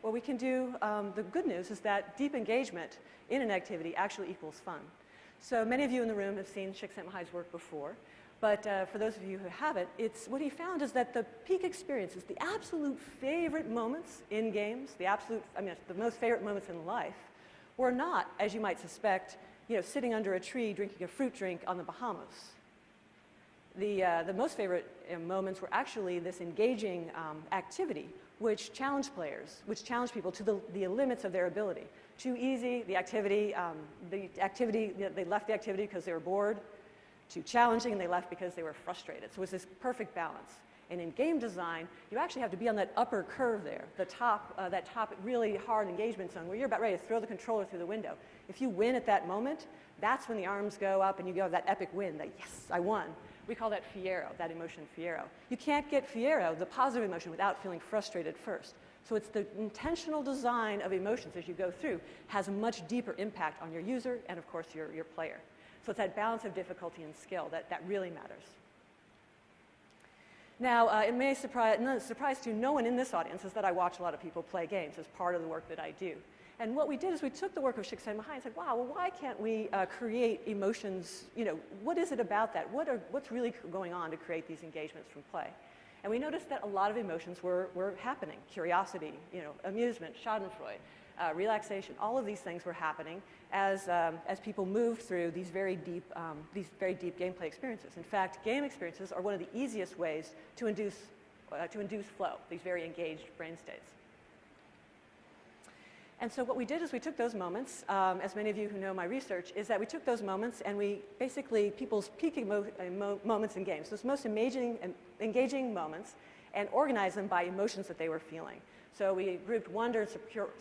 Well, we can do, the good news is that deep engagement in an activity actually equals fun. So many of you in the room have seen Csikszentmihalyi's work before, but for those of you who haven't, what he found is that the peak experiences, the absolute favorite moments in games, the most favorite moments in life, were not, as you might suspect, sitting under a tree drinking a fruit drink on the Bahamas. The most favorite moments were actually this engaging activity, which challenged players, which challenged people to the limits of their ability. Too easy, they left the activity because they were bored. Too challenging, and they left because they were frustrated. So it was this perfect balance. And in game design, you actually have to be on that upper curve there, that top really hard engagement zone where you're about ready to throw the controller through the window. If you win at that moment, that's when the arms go up and you go that epic win, that yes, I won. We call that fiero, that emotion fiero. You can't get fiero, the positive emotion, without feeling frustrated first. So it's the intentional design of emotions as you go through has a much deeper impact on your user and, of course, your player. So it's that balance of difficulty and skill that really matters. Now, it may surprise to no one in this audience is that I watch a lot of people play games as part of the work that I do. And what we did is we took the work of Csikszentmihalyi and said, wow, well, why can't we create emotions? What is it about that? What's really going on to create these engagements from play? And we noticed that a lot of emotions were happening. Curiosity, amusement, schadenfreude, relaxation, all of these things were happening as people moved through these very deep gameplay experiences. In fact, game experiences are one of the easiest ways to induce flow, these very engaged brain states. And so what we did is we took those moments, as many of you who know my research, is that we took those moments and we basically, people's peak moments in games, those most engaging moments, and organized them by emotions that they were feeling. So we grouped wonder,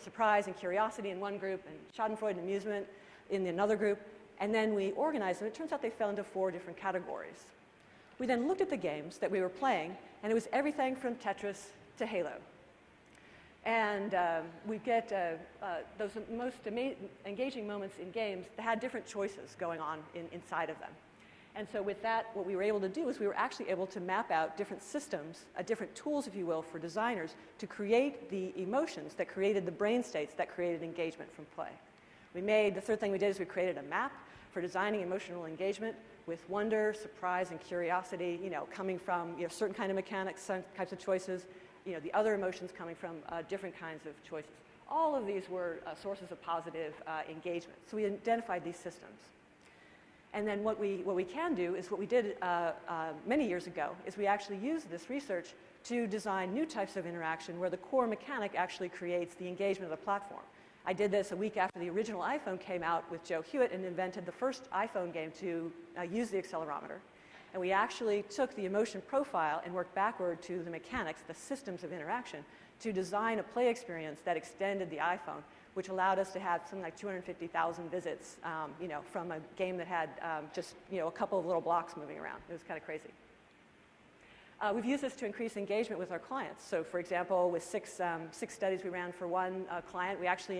surprise, and curiosity in one group, and schadenfreude and amusement in another group, and then we organized them. It turns out they fell into 4 different categories. We then looked at the games that we were playing, and it was everything from Tetris to Halo. And we get those most engaging moments in games that had different choices going on inside of them. And so with that, what we were able to do is we were actually able to map out different systems, different tools, if you will, for designers to create the emotions that created the brain states that created engagement from play. The third thing we did is we created a map for designing emotional engagement with wonder, surprise, and curiosity, coming from certain kind of mechanics, certain types of choices, the other emotions coming from different kinds of choices. All of these were sources of positive engagement. So we identified these systems. And then what we can do is what we did many years ago is we actually used this research to design new types of interaction where the core mechanic actually creates the engagement of the platform. I did this a week after the original iPhone came out with Joe Hewitt and invented the first iPhone game to use the accelerometer. And we actually took the emotion profile and worked backward to the mechanics, the systems of interaction, to design a play experience that extended the iPhone, which allowed us to have something like 250,000 visits, from a game that had just a couple of little blocks moving around. It was kind of crazy. We've used this to increase engagement with our clients. So, for example, with six studies we ran for one client, we actually